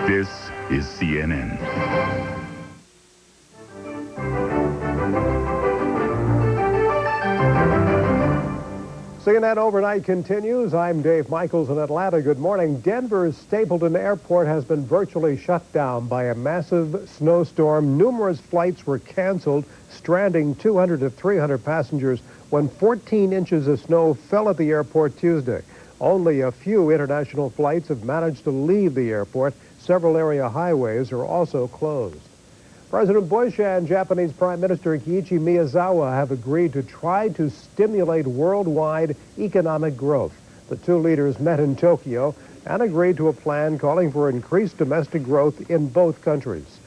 This is CNN. CNN Overnight continues. I'm Dave Michaels in Atlanta. Good morning. Denver's Stapleton Airport has been virtually shut down by a massive snowstorm. Numerous flights were canceled, stranding 200 to 300 passengers when 14 inches of snow fell at the airport Tuesday. Only a few international flights have managed to leave the airport. Several area highways are also closed. President Bush and Japanese Prime Minister Kiichi Miyazawa have agreed to try to stimulate worldwide economic growth. The two leaders met in Tokyo and agreed to a plan calling for increased domestic growth in both countries.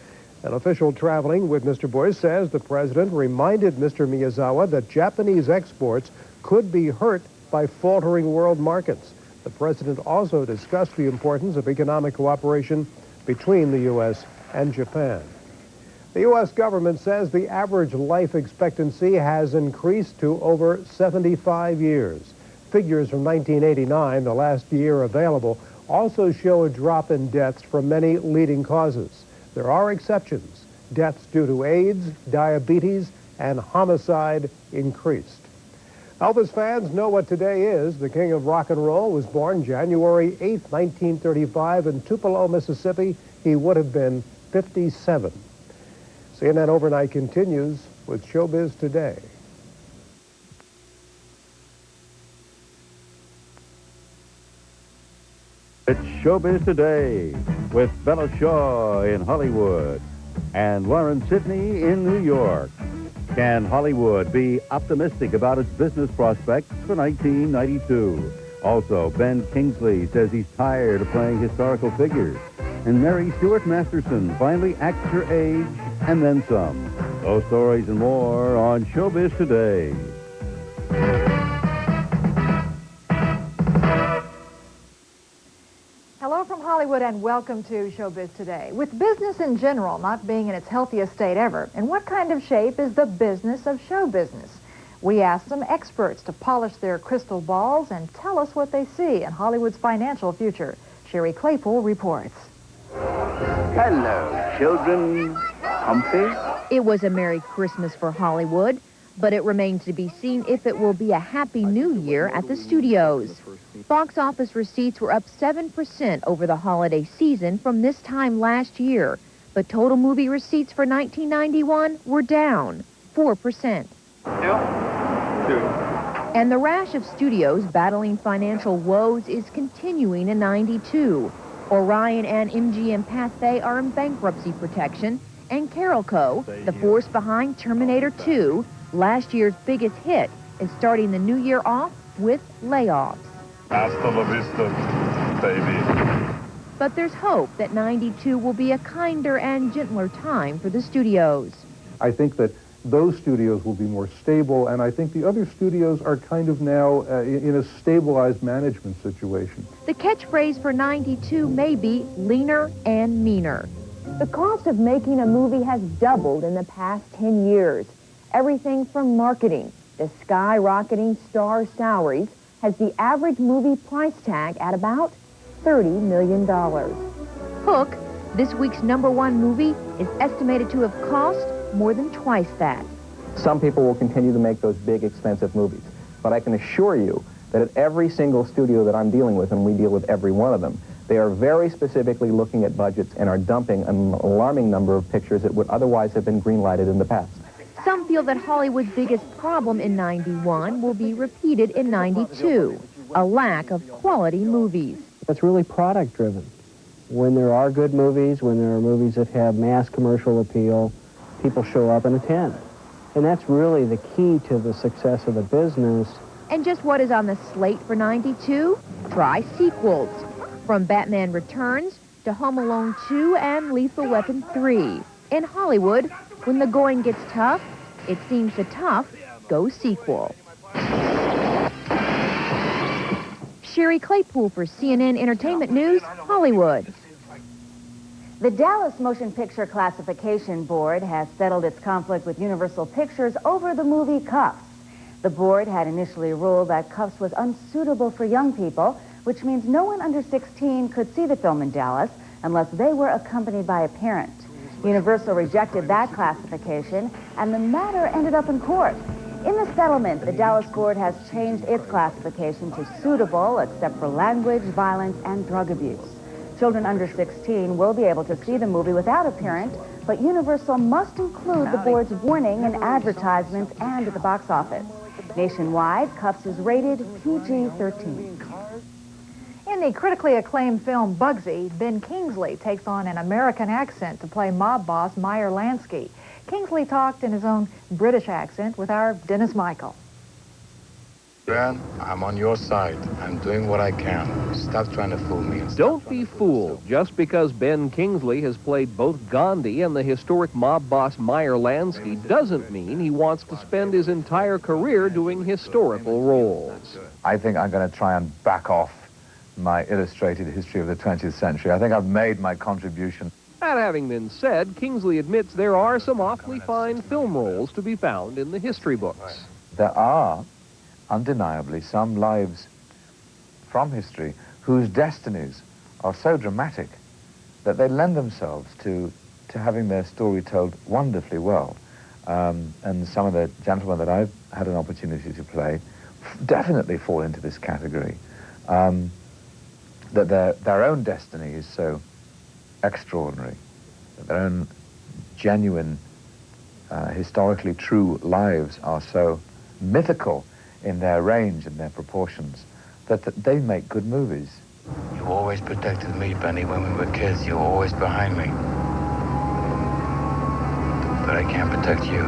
An official traveling with Mr. Bush says the president reminded Mr. Miyazawa that Japanese exports could be hurt by faltering world markets. The president also discussed the importance of economic cooperation between the U.S. and Japan. The U.S. government says the average life expectancy has increased to over 75 years. Figures from 1989, the last year available, also show a drop in deaths from many leading causes. There are exceptions. Deaths due to AIDS, diabetes, and homicide increased. Elvis fans know what today is. The king of rock and roll was born January 8, 1935 in Tupelo, Mississippi. He would have been 57. CNN Overnight continues with Showbiz Today. It's Showbiz Today with Bella Shaw in Hollywood and Laurin Sidney in New York. Can Hollywood be optimistic about its business prospects for 1992? Also, Ben Kingsley says he's tired of playing historical figures. And Mary Stuart Masterson finally acts her age and then some. Those stories and more on Showbiz Today. Hello from Hollywood and welcome to Showbiz Today. With business in general not being in its healthiest state ever, in what kind of shape is the business of show business? We asked some experts to polish their crystal balls and tell us what they see in Hollywood's financial future. Sherry Claypool reports. Hello, children. Comfy? It was a Merry Christmas for Hollywood, but it remains to be seen if it will be a Happy New Year at the studios. Box office receipts were up 7% over the holiday season from this time last year, but total movie receipts for 1991 were down 4%. And the rash of studios battling financial woes is continuing in 92. Orion and MGM Pathé are in bankruptcy protection, and Carolco, the force behind Terminator 2, last year's biggest hit, is starting the new year off with layoffs. Hasta la vista, baby. But there's hope that 92 will be a kinder and gentler time for the studios. I think that those studios will be more stable, and I think the other studios are kind of now in a stabilized management situation. The catchphrase for 92 may be leaner and meaner. The cost of making a movie has doubled in the past 10 years. Everything from marketing to skyrocketing star salaries has the average movie price tag at about $30 million. Hook, this week's #1 movie, is estimated to have cost more than twice that. Some people will continue to make those big, expensive movies, but I can assure you that at every single studio that I'm dealing with, and we deal with every one of them, they are very specifically looking at budgets and are dumping an alarming number of pictures that would otherwise have been greenlighted in the past. Some feel that Hollywood's biggest problem in 91 will be repeated in 92, a lack of quality movies. It's really product-driven. When there are good movies, when there are movies that have mass commercial appeal, people show up and attend. And that's really the key to the success of the business. And just what is on the slate for 92? Try sequels. From Batman Returns to Home Alone 2 and Lethal Weapon 3. In Hollywood, when the going gets tough, it seems the tough go sequel. Sherry Claypool for CNN Entertainment News, Hollywood. The Dallas Motion Picture Classification Board has settled its conflict with Universal Pictures over the movie Cuffs. The board had initially ruled that Cuffs was unsuitable for young people, which means no one under 16 could see the film in Dallas unless they were accompanied by a parent. Universal rejected that classification, and the matter ended up in court. In the settlement, the Dallas board has changed its classification to suitable, except for language, violence, and drug abuse. Children under 16 will be able to see the movie without a parent, but Universal must include the board's warning in advertisements and at the box office. Nationwide, Cuffs is rated PG-13. In the critically acclaimed film Bugsy, Ben Kingsley takes on an American accent to play mob boss Meyer Lansky. Kingsley talked in his own British accent with our Dennis Michael. Ben, I'm on your side. I'm doing what I can. Stop trying to fool me. Don't be fooled. Just because Ben Kingsley has played both Gandhi and the historic mob boss Meyer Lansky doesn't mean he wants to spend his entire career doing historical roles. I think I'm going to try and back off my illustrated history of the 20th century. I think I've made my contribution. That having been said, Kingsley admits there are some awfully fine film roles to be found in the history books. There are undeniably some lives from history whose destinies are so dramatic that they lend themselves to having their story told wonderfully well. And some of the gentlemen that I've had an opportunity to play definitely fall into this category. That their own destiny is so extraordinary, that their own genuine, historically true lives are so mythical in their range and their proportions, that they make good movies. You always protected me, Benny, when we were kids. You were always behind me. But I can't protect you.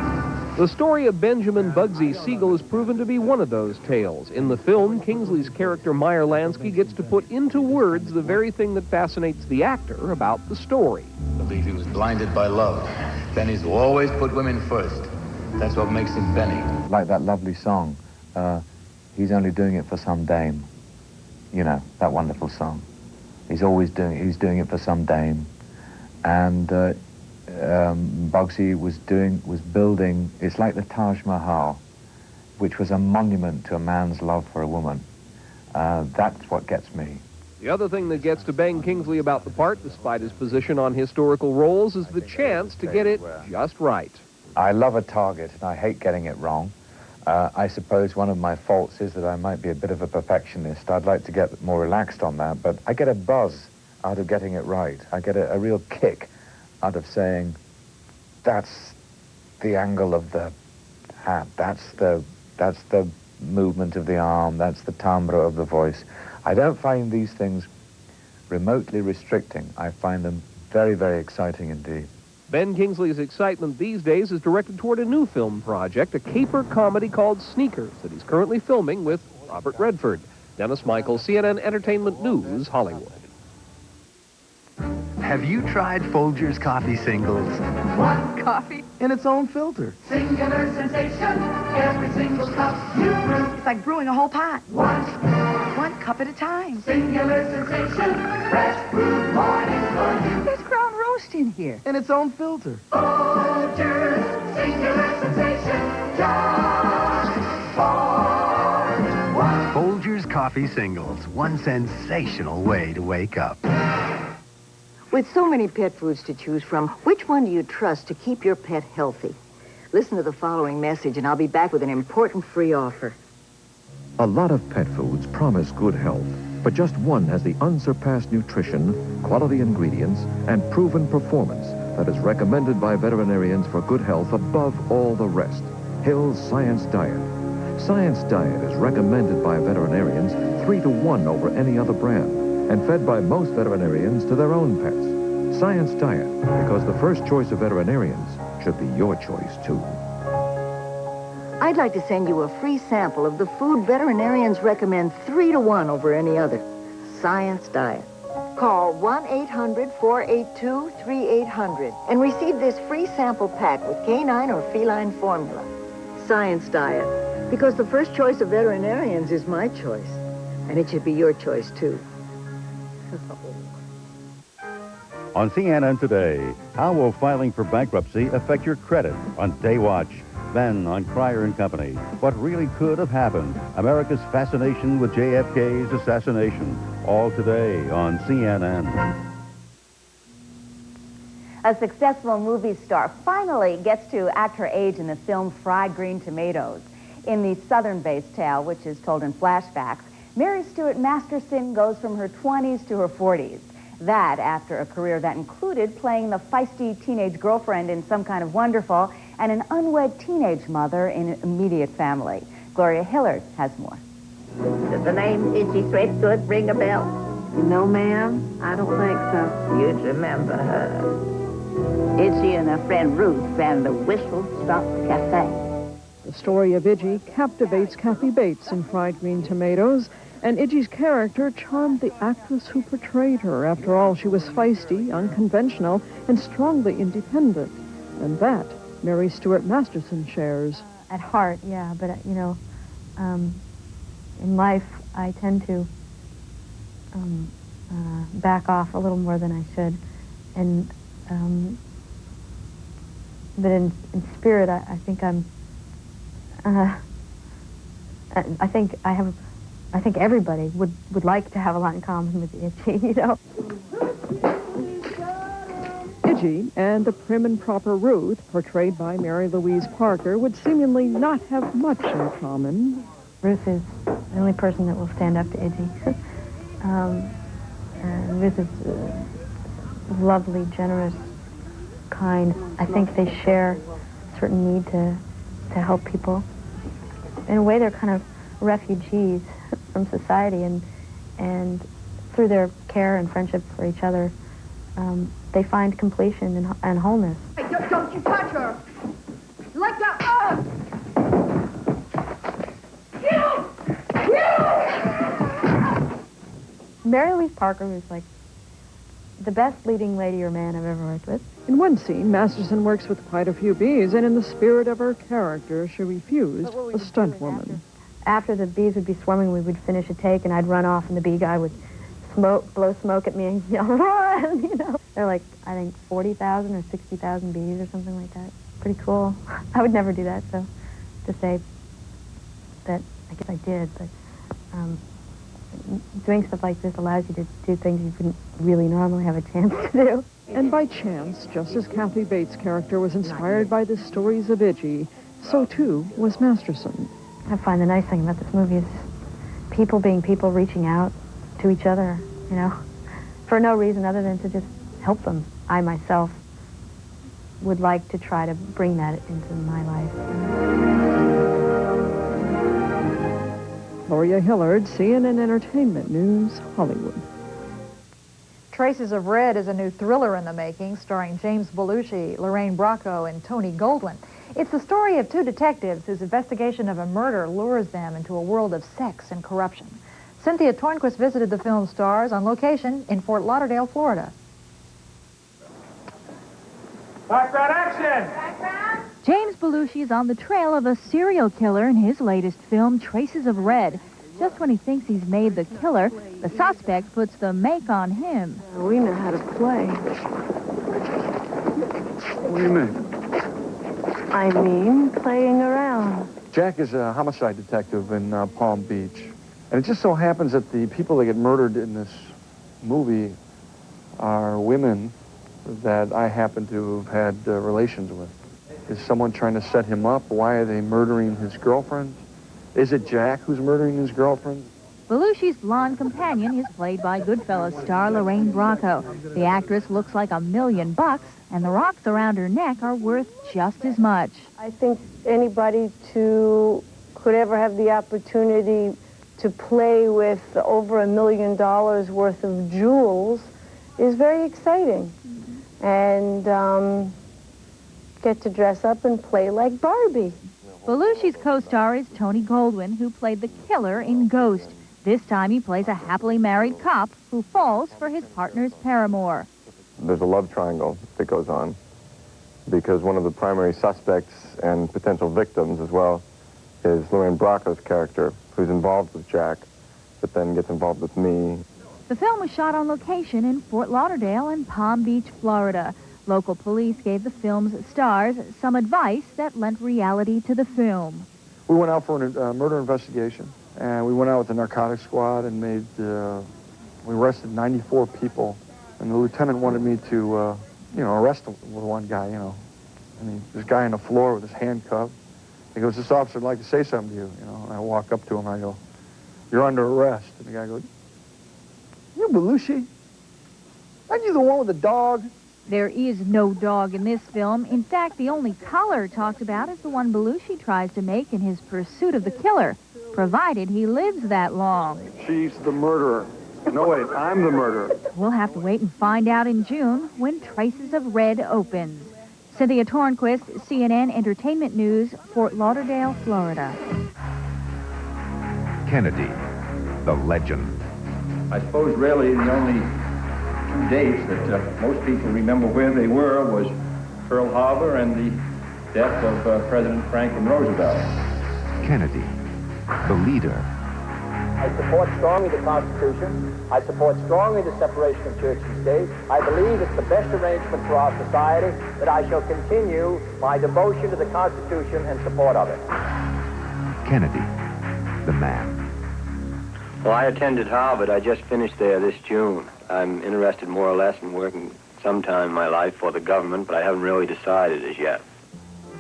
The story of Benjamin Bugsy Siegel is proven to be one of those tales. In the film, Kingsley's character Meyer Lansky gets to put into words the very thing that fascinates the actor about the story. I believe he was blinded by love. Benny's always put women first. That's what makes him Benny. Like that lovely song, he's only doing it for some dame. You know, that wonderful song. He's doing it for some dame. And Bugsy was building, it's like the Taj Mahal, which was a monument to a man's love for a woman. That's what gets me. The other thing that gets to Ben Kingsley about the part, despite his position on historical roles, is the chance to get it just right. I love a target, and I hate getting it wrong. I suppose one of my faults is that I might be a bit of a perfectionist. I'd like to get more relaxed on that, but I get a buzz out of getting it right. I get a real kick out of saying, that's the angle of the hat, that's the movement of the arm, that's the timbre of the voice. I don't find these things remotely restricting. I find them very, very exciting indeed. Ben Kingsley's excitement these days is directed toward a new film project, a caper comedy called Sneakers, that he's currently filming with Robert Redford. Dennis Michael, CNN Entertainment News, Hollywood. Have you tried Folgers coffee singles? One coffee In its own filter. Singular sensation, every single cup you brew. It's like brewing a whole pot. One cup at a time. Singular sensation, fresh brewed morning for you. There's ground roast in here. In its own filter. Folgers, singular sensation, just for one. Folgers coffee singles, one sensational way to wake up. With so many pet foods to choose from, which one do you trust to keep your pet healthy? Listen to the following message, and I'll be back with an important free offer. A lot of pet foods promise good health, but just one has the unsurpassed nutrition, quality ingredients, and proven performance that is recommended by veterinarians for good health above all the rest. Hill's Science Diet. Science Diet is recommended by veterinarians 3-to-1 over any other brand, and fed by most veterinarians to their own pets. Science Diet, because the first choice of veterinarians should be your choice, too. I'd like to send you a free sample of the food veterinarians recommend 3-to-1 over any other. Science Diet. Call 1-800-482-3800 and receive this free sample pack with canine or feline formula. Science Diet, because the first choice of veterinarians is my choice, and it should be your choice, too. On CNN Today, how will filing for bankruptcy affect your credit? On Daywatch. Then on Cryer & Company, what really could have happened? America's fascination with JFK's assassination. All today on CNN. A successful movie star finally gets to act her age in the film Fried Green Tomatoes. In the Southern-based tale, which is told in flashbacks, Mary Stuart Masterson goes from her 20s to her 40s. That after a career that included playing the feisty teenage girlfriend in Some Kind of Wonderful and an unwed teenage mother in an immediate family. Gloria Hillard has more. Does the name Itchy Threadgood ring a bell? No, ma'am. I don't think so. You'd remember her. Itchy and her friend Ruth ran the Whistle Stop Cafe. The story of Itchy captivates Kathy Bates in Fried Green Tomatoes, and Itchy's character charmed the actress who portrayed her. After all, she was feisty, unconventional, and strongly independent. And that Mary Stuart Masterson shares. At heart, yeah, but, you know, in life, I tend to back off a little more than I should. And, but in spirit, I think I'm, I think everybody would like to have a lot in common with Itchy, you know. Itchy and the prim and proper Ruth, portrayed by Mary Louise Parker, would seemingly not have much in common. Ruth is the only person that will stand up to Itchy. And Ruth is lovely, generous, kind. I think they share a certain need to help people. In a way, they're kind of refugees from society, and through their care and friendship for each other, they find completion and wholeness. Hey, don't you touch her! Like that! Mary Louise Parker was like the best leading lady or man I've ever worked with. In one scene, Masterson works with quite a few bees, and in the spirit of her character, she refused a stunt woman. After the bees would be swarming, we would finish a take, and I'd run off, and the bee guy would blow smoke at me and yell, run, you know. They're like, I think, 40,000 or 60,000 bees or something like that. Pretty cool. I would never do that, so to say that, I guess I did, but doing stuff like this allows you to do things you wouldn't really normally have a chance to do. And by chance, just as Kathy Bates' character was inspired by the stories of Itchy, so too was Masterson. I find the nice thing about this movie is people being people, reaching out to each other, you know, for no reason other than to just help them. I myself would like to try to bring that into my life. Gloria Hillard, CNN Entertainment News, Hollywood. Traces of Red is a new thriller in the making, starring James Belushi, Laurin Bracco, and Tony Goldwyn. It's the story of two detectives whose investigation of a murder lures them into a world of sex and corruption. Cynthia Tornquist visited the film stars on location in Fort Lauderdale, Florida. Background action! James Belushi is on the trail of a serial killer in his latest film, Traces of Red. Just when he thinks he's made the killer, the suspect puts the make on him. We know how to play. What do you mean? I mean, playing around. Jack is a homicide detective in Palm Beach. And it just so happens that the people that get murdered in this movie are women that I happen to have had relations with. Is someone trying to set him up? Why are they murdering his girlfriend? Is it Jack who's murdering his girlfriend? Belushi's blonde companion is played by Goodfellas star Laurin Bracco. The actress looks like $1 million, and the rocks around her neck are worth just as much. I think anybody could ever have the opportunity to play with over $1 million worth of jewels is very exciting. And get to dress up and play like Barbie. Belushi's co-star is Tony Goldwyn, who played the killer in Ghost. This time he plays a happily married cop who falls for his partner's paramour. There's a love triangle that goes on because one of the primary suspects and potential victims as well is Laurin Bracco's character, who's involved with Jack, but then gets involved with me. The film was shot on location in Fort Lauderdale and Palm Beach, Florida. Local police gave the film's stars some advice that lent reality to the film. We went out for a murder investigation, and we went out with the narcotics squad and we arrested 94 people. And the lieutenant wanted me to arrest with one guy, and this guy on the floor with his hand cuffed. He goes, "This officer would like to say something to you," And I walk up to him, and I go, "You're under arrest." And the guy goes, "You Belushi? Aren't you the one with the dog?" There is no dog in this film. In fact, the only color talked about is the one Belushi tries to make in his pursuit of the killer, provided he lives that long. She's the murderer. No, wait, I'm the murderer. We'll have to wait and find out in June when Traces of Red opens. Cynthia Tornquist, CNN Entertainment News, Fort Lauderdale, Florida. Kennedy, the legend. I suppose really the only two dates that most people remember where they were was Pearl Harbor and the death of President Franklin Roosevelt. Kennedy, the leader. I support strongly the Constitution. I support strongly the separation of church and state. I believe it's the best arrangement for our society, that I shall continue my devotion to the Constitution and support of it. Kennedy, the man. Well, I attended Harvard. I just finished there this June. I'm interested more or less in working sometime in my life for the government, but I haven't really decided as yet.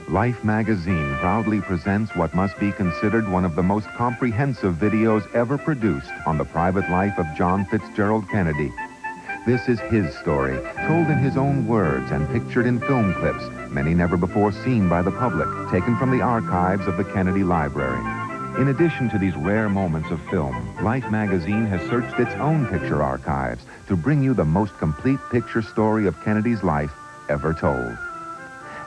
Life magazine proudly presents what must be considered one of the most comprehensive videos ever produced on the private life of John Fitzgerald Kennedy. This is his story, told in his own words and pictured in film clips, many never before seen by the public, taken from the archives of the Kennedy Library. In addition to these rare moments of film, Life magazine has searched its own picture archives to bring you the most complete picture story of Kennedy's life ever told.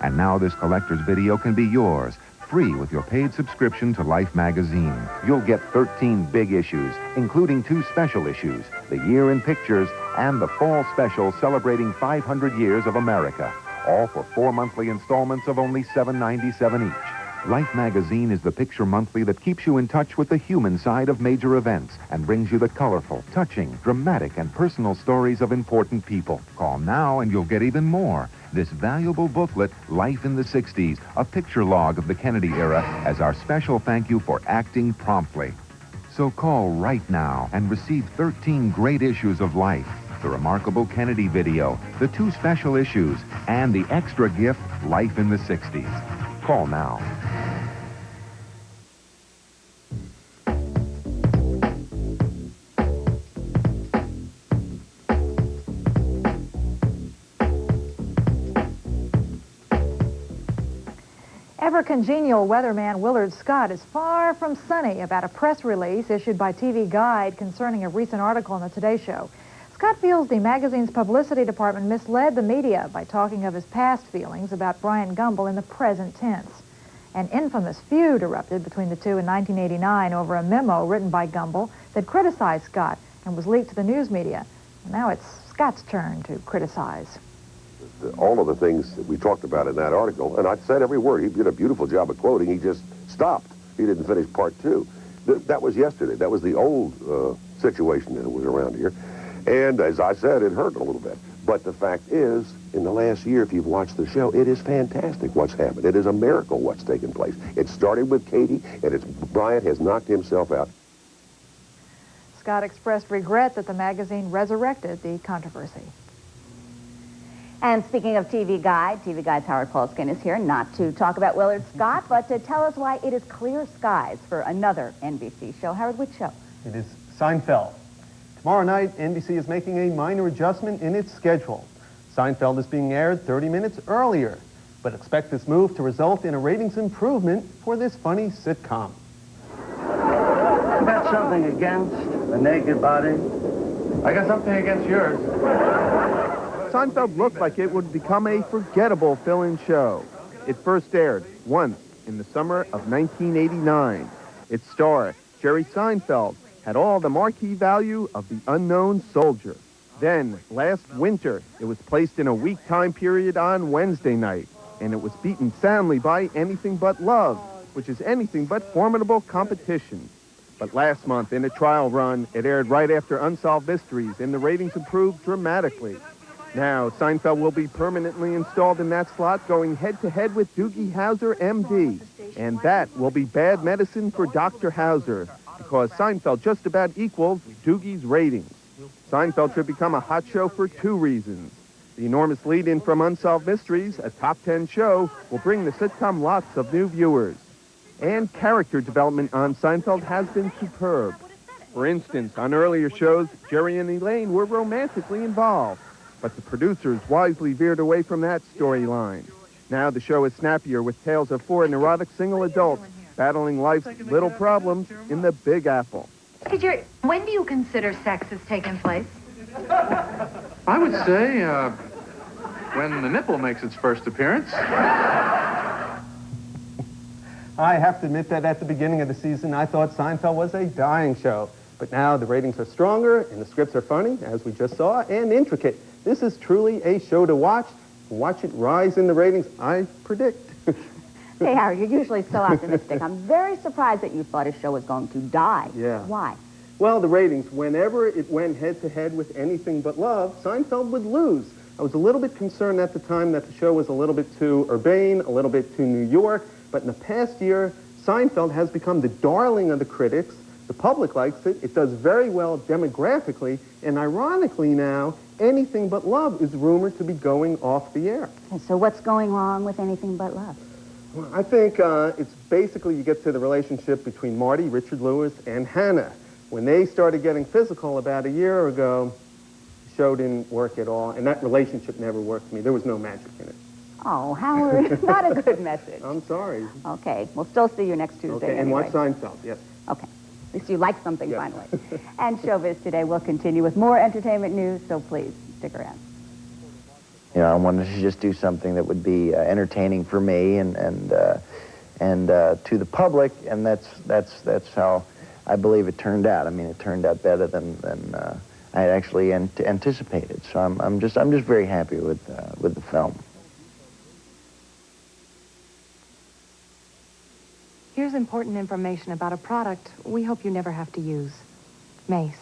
And now this collector's video can be yours, free with your paid subscription to Life magazine. You'll get 13 big issues, including 2 special issues, The Year in Pictures and the Fall Special celebrating 500 years of America, all for 4 monthly installments of only $7.97 each. Life magazine is the picture monthly that keeps you in touch with the human side of major events and brings you the colorful, touching, dramatic, and personal stories of important people. Call now and you'll get even more. This valuable booklet, Life in the 60s, a picture log of the Kennedy era, as our special thank you for acting promptly. So call right now and receive 13 great issues of Life, the remarkable Kennedy video, the 2 special issues, and the extra gift, Life in the 60s. Call now. Ever-congenial weatherman Willard Scott is far from sunny about a press release issued by TV Guide concerning a recent article on the Today Show. Scott feels the magazine's publicity department misled the media by talking of his past feelings about Bryant Gumbel in the present tense. An infamous feud erupted between the two in 1989 over a memo written by Gumbel that criticized Scott and was leaked to the news media. Now it's Scott's turn to criticize. All of the things that we talked about in that article, and I said every word. He did a beautiful job of quoting. He just stopped. He didn't finish part 2. That was yesterday. That was the old situation that was around here. And as I said, it hurt a little bit. But the fact is, in the last year, if you've watched the show, it is fantastic what's happened. It is a miracle what's taken place. It started with Katie, and Bryant has knocked himself out. Scott expressed regret that the magazine resurrected the controversy. And speaking of TV Guide's Howard Polskin is here not to talk about Willard Scott, but to tell us why it is clear skies for another NBC show. Howard, which show? It is Seinfeld. Tomorrow night, NBC is making a minor adjustment in its schedule. Seinfeld is being aired 30 minutes earlier, but expect this move to result in a ratings improvement for this funny sitcom. You got something against a naked body? I got something against yours. Seinfeld looked like it would become a forgettable fill-in show. It first aired once in the summer of 1989. Its star, Jerry Seinfeld, had all the marquee value of the unknown soldier. Then, last winter, it was placed in a week time period on Wednesday night, and it was beaten soundly by Anything But Love, which is anything but formidable competition. But last month, in a trial run, it aired right after Unsolved Mysteries, and the ratings improved dramatically. Now, Seinfeld will be permanently installed in that slot, going head-to-head with Doogie Howser, M.D. And that will be bad medicine for Dr. Howser, because Seinfeld just about equals Doogie's ratings. Seinfeld should become a hot show for 2 reasons. The enormous lead-in from Unsolved Mysteries, a top 10 show, will bring the sitcom lots of new viewers. And character development on Seinfeld has been superb. For instance, on earlier shows, Jerry and Elaine were romantically involved, but the producers wisely veered away from that storyline. Now the show is snappier with tales of 4 neurotic single adults battling life's little problems in the Big Apple. Hey, Jerry, when do you consider sex has taken place? I would say, when the nipple makes its first appearance. I have to admit that at the beginning of the season, I thought Seinfeld was a dying show. But now the ratings are stronger, and the scripts are funny, as we just saw, and intricate. This is truly a show to watch. Watch it rise in the ratings, I predict. Hey, Harry, you're usually so optimistic. I'm very surprised that you thought a show was going to die. Yeah. Why? Well, the ratings, whenever it went head-to-head with Anything But Love, Seinfeld would lose. I was a little bit concerned at the time that the show was a little bit too urbane, a little bit too New York, but in the past year, Seinfeld has become the darling of the critics. The public likes it. It does very well demographically, and ironically now, Anything But Love is rumored to be going off the air. And so what's going wrong with Anything But Love? Well, I think it's basically you get to the relationship between Marty, Richard Lewis, and Hannah. When they started getting physical about a year ago, the show didn't work at all, and that relationship never worked for me. There was no magic in it. Oh, Howard, not a good message. I'm sorry. Okay, we'll still see you next Tuesday. Okay, and anyway. watch Seinfeld, yes. Okay, at least you like something Yes. finally. And Showbiz Today will continue with more entertainment news, so please stick around. You know, I wanted to just do something that would be entertaining for me and to the public, and that's how I believe it turned out. I mean, it turned out better than I had actually anticipated. So I'm just very happy with the film. Here's important information about a product we hope you never have to use. Mace.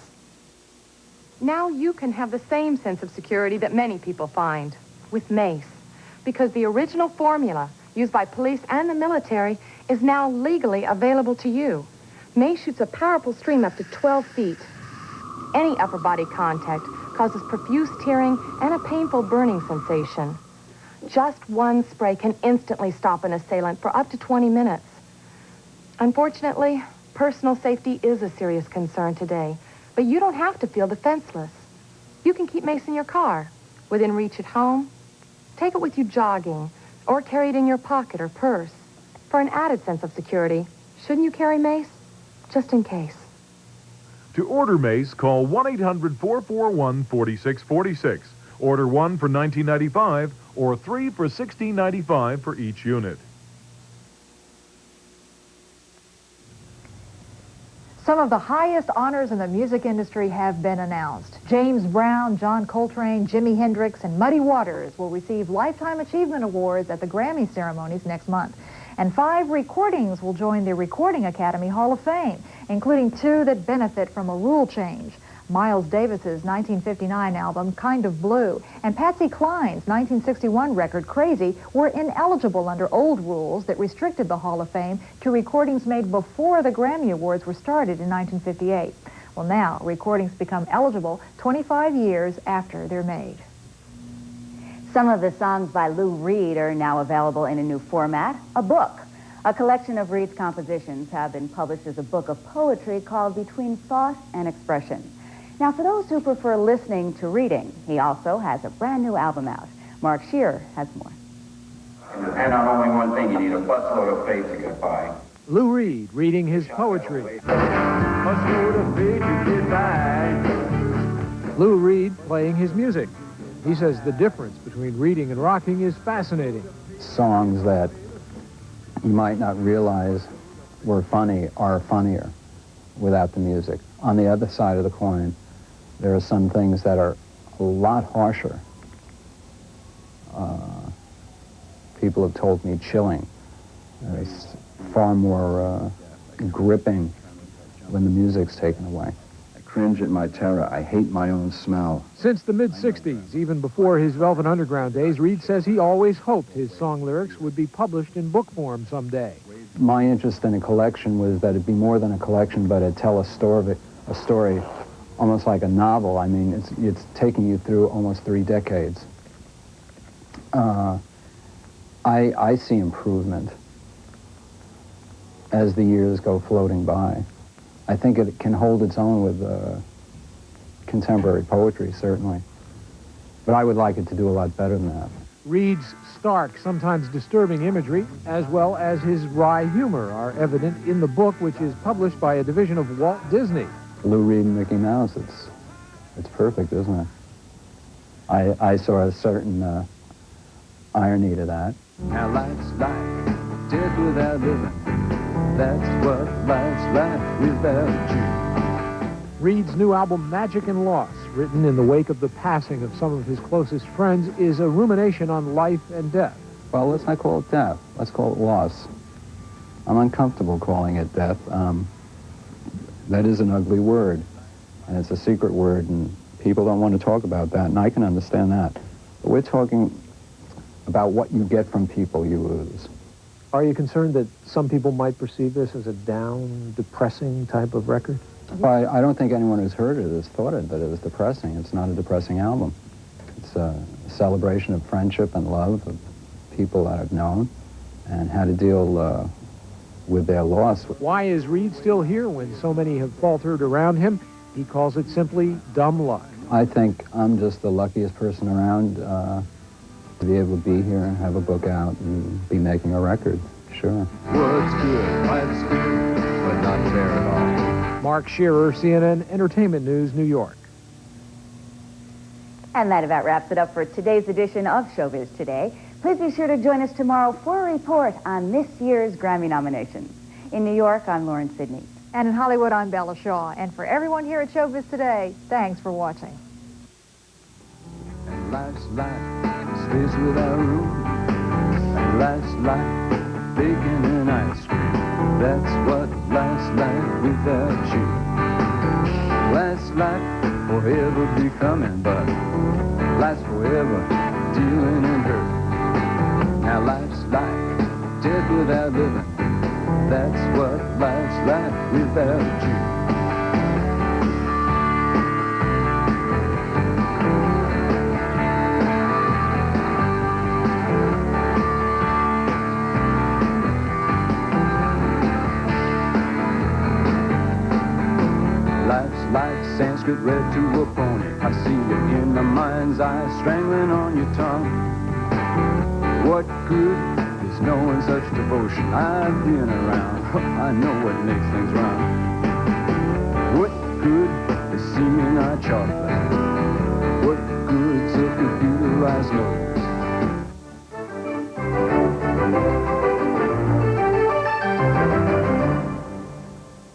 Now you can have the same sense of security that many people find with Mace, because the original formula used by police and the military is now legally available to you. Mace shoots a powerful stream up to 12 feet. Any upper body contact causes profuse tearing and a painful burning sensation. Just one spray can instantly stop an assailant for up to 20 minutes. Unfortunately, personal safety is a serious concern today, but you don't have to feel defenseless. You can keep Mace in your car, within reach at home. Take it with you jogging, or carry it in your pocket or purse. For an added sense of security, shouldn't you carry Mace? Just in case. To order Mace, call 1-800-441-4646. Order 1 for $19.95 or 3 for $16.95 for each unit. Some of the highest honors in the music industry have been announced. James Brown, John Coltrane, Jimi Hendrix, and Muddy Waters will receive Lifetime Achievement Awards at the Grammy ceremonies next month. And 5 recordings will join the Recording Academy Hall of Fame, including 2 that benefit from a rule change. Miles Davis's 1959 album, Kind of Blue, and Patsy Cline's 1961 record, Crazy, were ineligible under old rules that restricted the Hall of Fame to recordings made before the Grammy Awards were started in 1958. Well, now, recordings become eligible 25 years after they're made. Some of the songs by Lou Reed are now available in a new format, a book. A collection of Reed's compositions have been published as a book of poetry called Between Thought and Expression. Now, for those who prefer listening to reading, he also has a brand new album out. Mark Shearer has more. To depend on only one thing, you need a busload of faith to get by. Lou Reed reading his poetry. Lou Reed playing his music. He says the difference between reading and rocking is fascinating. Songs that you might not realize were funny are funnier without the music. On the other side of the coin, there are some things that are a lot harsher. People have told me chilling. It's far more gripping when the music's taken away. I cringe at my terror. I hate my own smell. Since the mid-'60s, even before his Velvet Underground days, Reed says he always hoped his song lyrics would be published in book form someday. My interest in a collection was that it'd be more than a collection, but it'd tell a story almost like a novel. I mean, it's taking you through almost 3 decades. I see improvement as the years go floating by. I think it can hold its own with contemporary poetry, certainly. But I would like it to do a lot better than that. Reed's stark, sometimes disturbing imagery, as well as his wry humor, are evident in the book, which is published by a division of Walt Disney. Lou Reed and Mickey Mouse, it's perfect, isn't it? I saw a certain irony to that. Now life's like death without living. That's what life's like without you. Reed's new album, Magic and Loss, written in the wake of the passing of some of his closest friends, is a rumination on life and death. Well, let's not call it death. Let's call it loss. I'm uncomfortable calling it death. That is an ugly word, and it's a secret word, and people don't want to talk about that, and I can understand that. But we're talking about what you get from people you lose. Are you concerned that some people might perceive this as a down, depressing type of record? Well, I don't think anyone who's heard it has thought that it was depressing. It's not a depressing album. It's a celebration of friendship and love of people that I've known and how to deal with their loss. Why is Reed still here when so many have faltered around him? He calls it simply dumb luck. I think I'm just the luckiest person around to be able to be here and have a book out and be making a record, sure. What's good, life's good, but not fair at all. Mark Shearer, CNN Entertainment News, New York. And that about wraps it up for today's edition of Showbiz Today. Please be sure to join us tomorrow for a report on this year's Grammy nominations. In New York, I'm Laurin Sidney. And in Hollywood, I'm Bella Shaw. And for everyone here at Showbiz Today, thanks for watching. And life's like space without room. And life's like bacon and ice cream. That's what life's like without you. Life's like forever becoming, but life's forever dealing in hurt. Now life's like death without living. That's what life's like without you. Like Sanskrit read to a pony. I see you in the mind's eye, strangling on your tongue. What good is knowing such devotion? I've been around, I know what makes things wrong. What good is seeing eye chocolate? What good's a computerized nose?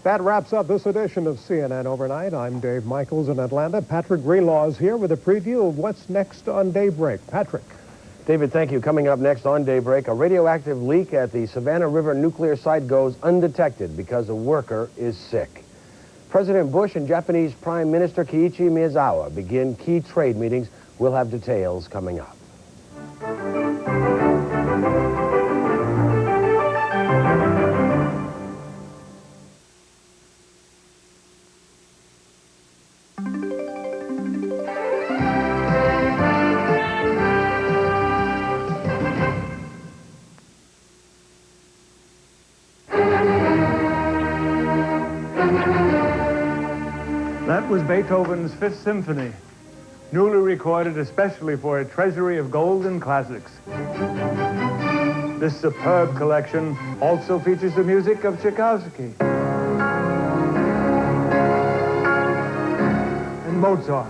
That wraps up this edition of CNN Overnight. I'm Dave Michaels in Atlanta. Patrick Greenlaw is here with a preview of what's next on Daybreak. Patrick. David, thank you. Coming up next on Daybreak, a radioactive leak at the Savannah River nuclear site goes undetected because a worker is sick. President Bush and Japanese Prime Minister Kiichi Miyazawa begin key trade meetings. We'll have details coming up. That was Beethoven's Fifth Symphony, newly recorded especially for a treasury of golden classics. This superb collection also features the music of Tchaikovsky and Mozart.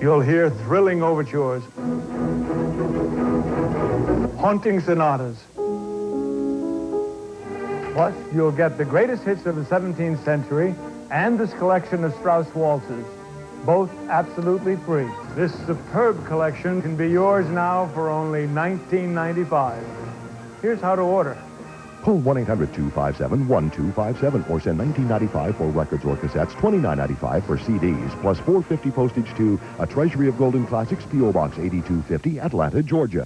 You'll hear thrilling overtures, haunting sonatas. Plus, you'll get the greatest hits of the 17th century and this collection of Strauss waltzes, both absolutely free. This superb collection can be yours now for only $19.95. Here's how to order. Call 1-800-257-1257 or send $19.95 for records or cassettes, $29.95 for CDs, plus $4.50 postage to A Treasury of Golden Classics, P.O. Box 8250, Atlanta, Georgia.